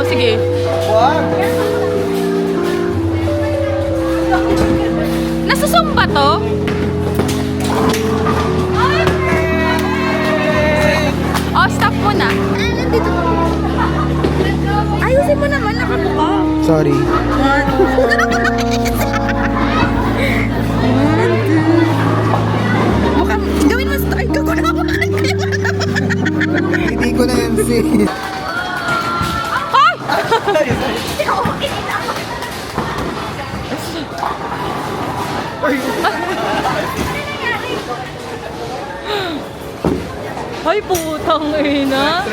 Oo, sige. Wag! Nasusumba to? Oh, stop mo na. Nandito. Ayusin mo naman, nakabuka. Sorry. Mukhang, gawin mo start ka ko na. Hindi ko na yan sis. Ay, putang ina.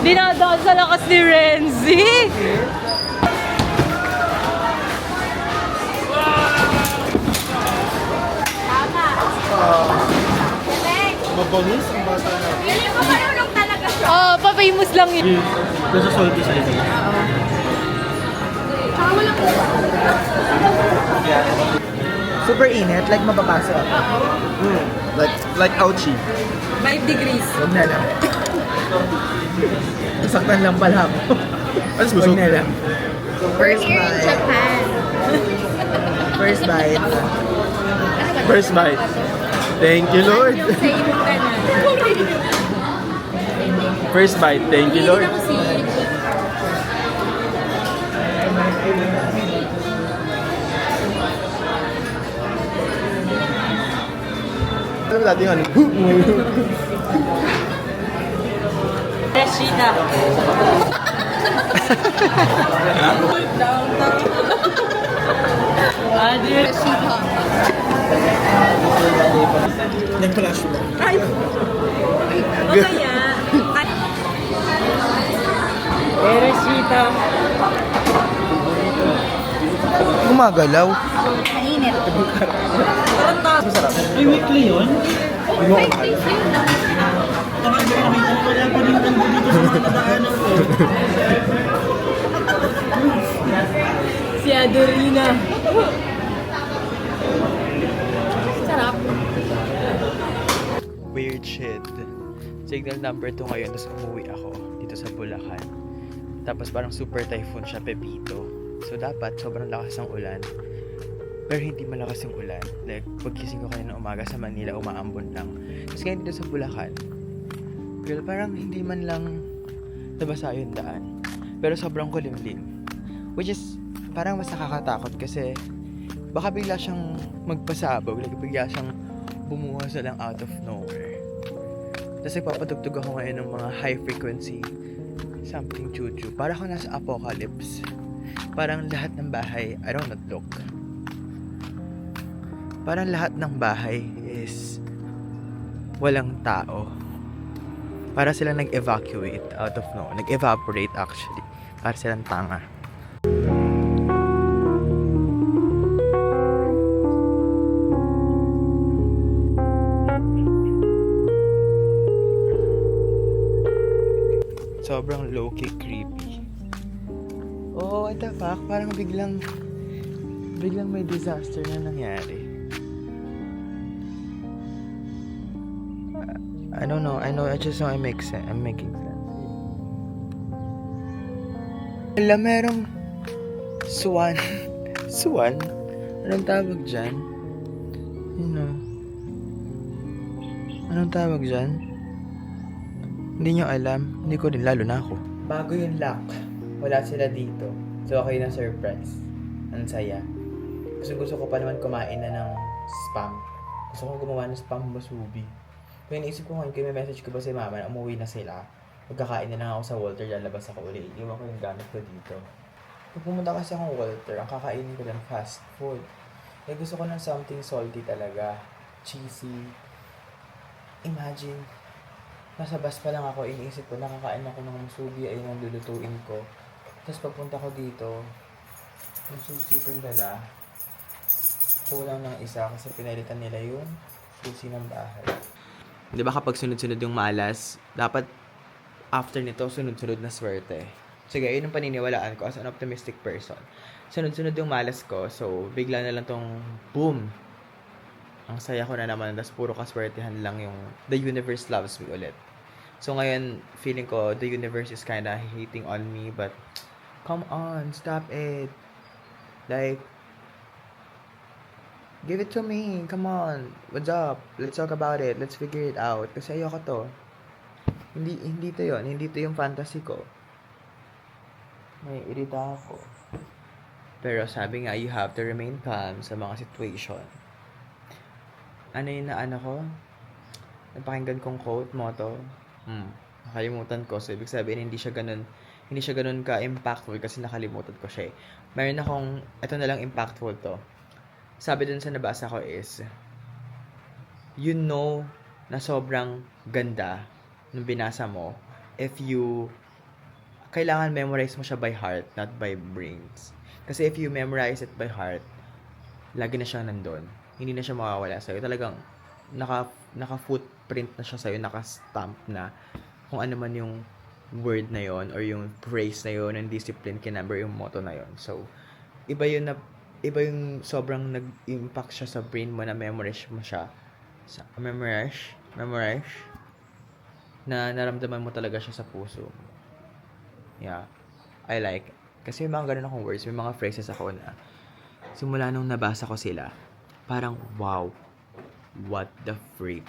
Dinadaan sa lakas ni Renzi. Mabangis ang bata na. Hindi mo marunong talaga siya. Oh, pa-famous lang yun. Nasa salty sa ito. Tsaka walang Super init, like mapapasok. Like ouchie. 5 degrees. Huwag na lang. Nasaktan lang pala ako. Huwag na lang. First here in bite. Japan. First bite. First bite. Thank you, Lord. Say mo ka na. First bite. Thank you, Lord. Ako si Ano ba natin ano? Rashida. Adi Rashida. Nag-flash mo. Ay. O kaya. Rashida. Gumagalaw. mainit. Masarap. Ay, weekly yun? Hindi mo kumahal. Baka hindi ko nakita ko wala pa rin ganda dito sa mga nadaanan ko. Si Adorina. Sarap. Weird shit. Signal number 2 ngayon, tapos umuwi ako dito sa Bulacan. Tapos parang super typhoon siya, Pepito. So dapat sobrang lakas ng ulan. Pero hindi malakas yung ulan. Like, pagkising ko kanina umaga sa Manila, umaambon lang. Tapos ngayon dito sa Bulacan, girl, parang hindi man lang nabasa yung daan. Pero sobrang kulimlim. Which is, parang mas nakakatakot kasi baka bigla siyang magpasabog. Like, bigla siyang bumuhos na lang out of nowhere. Tapos nagpapatugtog ako ngayon ng mga high frequency something chuchu. Para ako nasa apocalypse. Parang lahat ng bahay, I don't know, look. Parang lahat ng bahay is walang tao. Para silang nag-evacuate out of nowhere. Nag-evaporate actually. Para silang tanga. Sobrang low-key creepy. Oh, what the fuck? Parang biglang may disaster na nangyari. I don't know. I know. I just know I'm making sense. Alam, merong swan. Swan? Anong tawag dyan? You know. Anong tawag dyan? Hindi nyo alam. Hindi ko din, lalo na ako. Bago yung lock. Wala sila dito. So, okay na surprise. Ang saya. Gusto ko pa naman kumain na ng spam. Gusto ko gumawa ng spam masubi. Kaya naisip ko ngayon, kaya may message ko ba si mama na umuwi na sila. Magkakain na lang ako sa Walter, lalabas ako ulit. Iwan ko yung gamit ko dito. Pag pumunta kasi akong Walter, ang kakainin ko lang fast food. Eh gusto ko ng something salty talaga. Cheesy. Imagine, nasa bus pa lang ako, iniisip ko, nakakain ako ng musubi, ayun ang lulutuin ko. Tapos pagpunta ko dito, yung sushi kong dala, kulang ng isa kasi pinalitan nila yung sushi ng bahay. Di ba kapag sunod-sunod yung malas, dapat after nito, sunod-sunod na swerte. Sige, yun ang paniniwalaan ko as an optimistic person. Sunod-sunod yung malas ko, so bigla na lang tong boom. Ang saya ko na naman, tas puro kaswertehan lang yung the universe loves me ulit. So ngayon, feeling ko, the universe is kinda hating on me, but come on, stop it. Like, give it to me, come on, what's up? Let's talk about it, let's figure it out. Kasi ayoko to. Hindi to yun, hindi to yung fantasy ko. May irita ako. Pero sabi nga, you have to remain calm sa mga situation. Ano yung naano ko? Napakinggan kong quote, motto. Nakalimutan ko. So, ibig sabihin, hindi siya ganun ka-impactful kasi nakalimutan ko siya eh. Meron akong, ito na lang impactful to. Sabi dun sa nabasa ko is, you know na sobrang ganda nung binasa mo if you, kailangan memorize mo siya by heart, not by brains. Kasi if you memorize it by heart, lagi na siyang nandun. Hindi na siya mawawala sa'yo. Talagang, naka-footprint na siya sa'yo, naka-stamp na kung ano man yung word na yon or yung phrase na yon, yung discipline, kinumber yung motto na yon. So, iba yung sobrang nag-impact siya sa brain mo na memorize mo siya. Memorize, na naramdaman mo talaga siya sa puso. Yeah, I like it. Kasi may mga ganun akong words, may mga phrases ako na simula nung nabasa ko sila, parang wow, what the freak.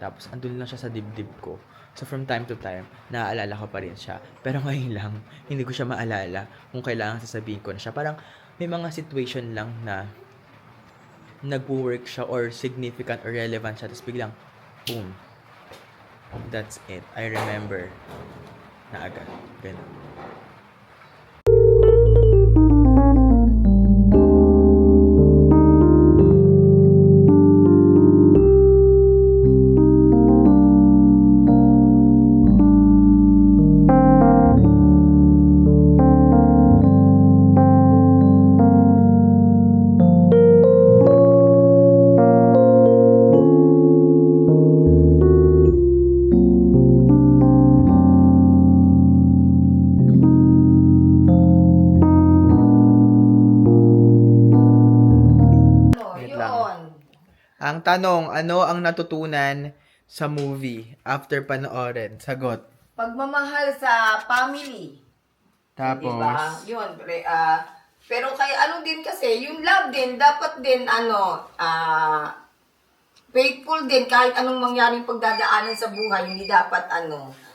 Tapos andun lang siya sa dibdib ko. So from time to time, naaalala ko pa rin siya. Pero ngayon lang, hindi ko siya maalala kung kailangan sasabihin ko na siya. Parang may mga situation lang na nag-work siya or significant or relevant siya. Tapos biglang, boom. That's it. I remember na agad. Ganun. Ang tanong, ano ang natutunan sa movie after panoorin? Sagot. Pagmamahal sa family. Tapos, Diba? Yun. Pero kaya ano din kasi, yung love din, dapat din faithful din kahit anong mangyaring pagdadaanan sa buhay, hindi dapat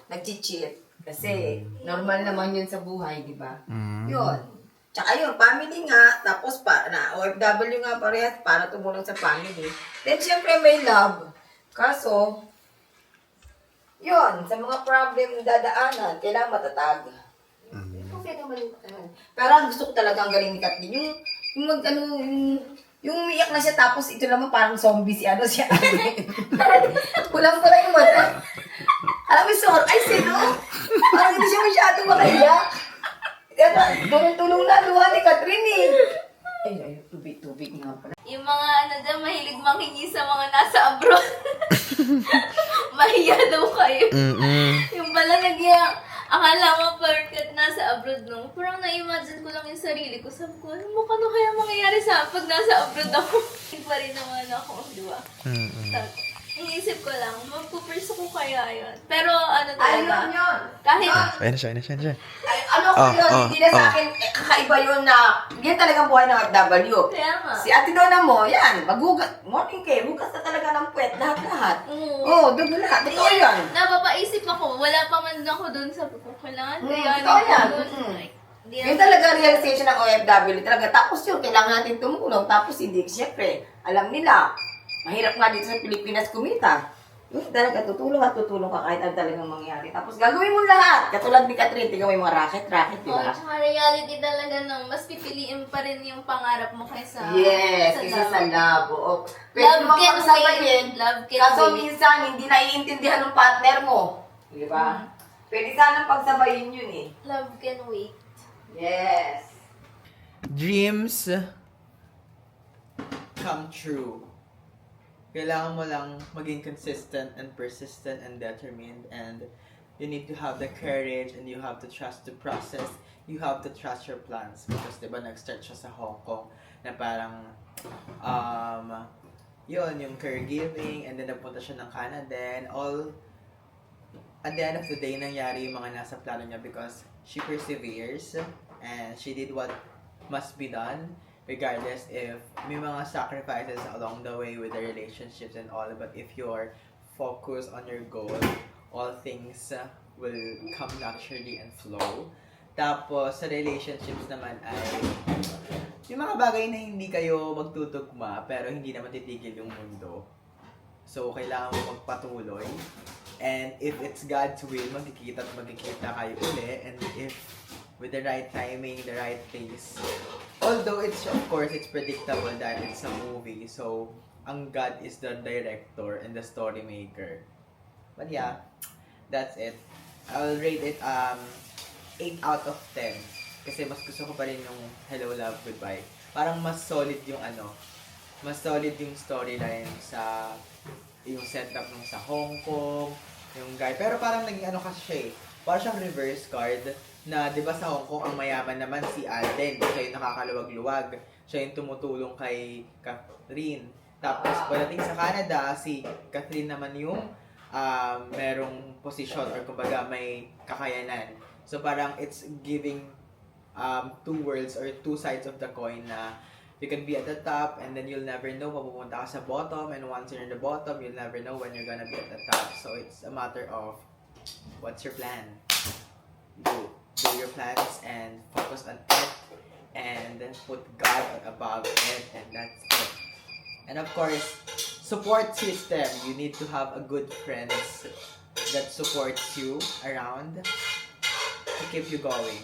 nag-cheat. Kasi normal naman yun sa buhay, di ba? Yun. Tsaka yun, family nga, tapos OFW nga parehas para tumulong sa family. Then, syempre may love. Kaso, yun, sa mga problem dadaanan, kailangan matatag. Okay naman. Pero ang gusto ko talaga ang galing ni Kathleen. Yung umiyak na siya, tapos ito naman parang zombie siya. Kulang-kulang yung mata. Alam mo, ay sino? Parang hindi siya masyado makaiyak. Tulong na luha ni Catherine eh. Ay, tubig nga pala. Yung mga dyan, mahilig manghingi sa mga nasa abroad. Mahiya daw kayo. Yung pala akala mo perfect nasa abroad nung. Parang na-imagine ko lang yung sarili ko. Sabi ko, ano kaya mangyayari sa pag nasa abroad ako? Hindi pa rin naman ako, di ba? Iniisip ko lang, magpupurso ko kaya yun. Pero talaga, yun. kahit ayun na siya. Ay, hindi na sa akin, kakaiba yun na, yan talagang buhay ng OFW. kaya nga. Si Ate Donna mo, yan, maghugas, morning care, hugas na talaga ng puwet, lahat-lahat. Doon lahat, totoo yan. Napapaisip ako, wala pa man ako dun sa kailangan. Totoo yan. Yun talaga realization ng OFW talaga. Tapos yun, kailangan natin tumulong. Tapos hindi, siyempre, alam nila, mahirap nga dito sa Pilipinas kumita. Yun talaga, tutulong ka kahit ano talagang mangyari. Tapos gagawin mo lahat. Katulad ni Catherine, tingnan mo yung mga racket, di ba? Tsaka reality talaga nung mas pipiliin pa rin yung pangarap mo kaysa Yes, isa sa love. Oo. Pwede Love mo can pagsabayin. wait. Love can Kaso wait. minsan, hindi naiintindihan ng partner mo. Di ba? Pwede sanang pagsabayin yun eh. Love can wait. Yes. Dreams come true. Kailangan mo lang maging consistent and persistent and determined, and you need to have the courage and you have to trust the process. You have to trust your plans because diba nag-start siya sa Hong Kong na parang yun, yung caregiving, and then napunta siya ng Canada and all at the end of the day, nangyari yung mga nasa plano niya because she perseveres and she did what must be done regardless if may mga sacrifices along the way with the relationships and all, but if you're focused on your goal, all things will come naturally and flow. Tapos, sa relationships naman ay yung mga bagay na hindi kayo magtutugma pero hindi naman titigil yung mundo. So, kailangan mo magpatuloy. And if it's God's will, magkikita at magkikita kayo uli. And if with the right timing, the right pace. Although it's, of course, it's predictable dahil it's a movie. So, ang God is the director and the story maker. But yeah, that's it. I'll rate it 8 out of 10. Kasi mas gusto ko pa rin yung Hello, Love, Goodbye. Parang mas solid yung mas solid yung storyline sa yung setup nung sa Hong Kong, yung guy. Pero parang naging kasi siya eh. Parang siyang reverse card na 'di ba sa Hong Kong ang mayaman naman si Alden. Siya yung nakakaluwag-luwag. Siya yung tumutulong kay Catherine. Tapos pagdating sa Canada, si Catherine naman yung merong posisyon or kumbaga may kakayanan. So parang it's giving two worlds or two sides of the coin na you can be at the top and then you'll never know mapupunta ka sa bottom, and once you're in the bottom, you'll never know when you're gonna be at the top. So it's a matter of what's your plan. Do your plans and focus on it and put God above it, and that's it. And of course, support system. You need to have a good friends that supports you around to keep you going.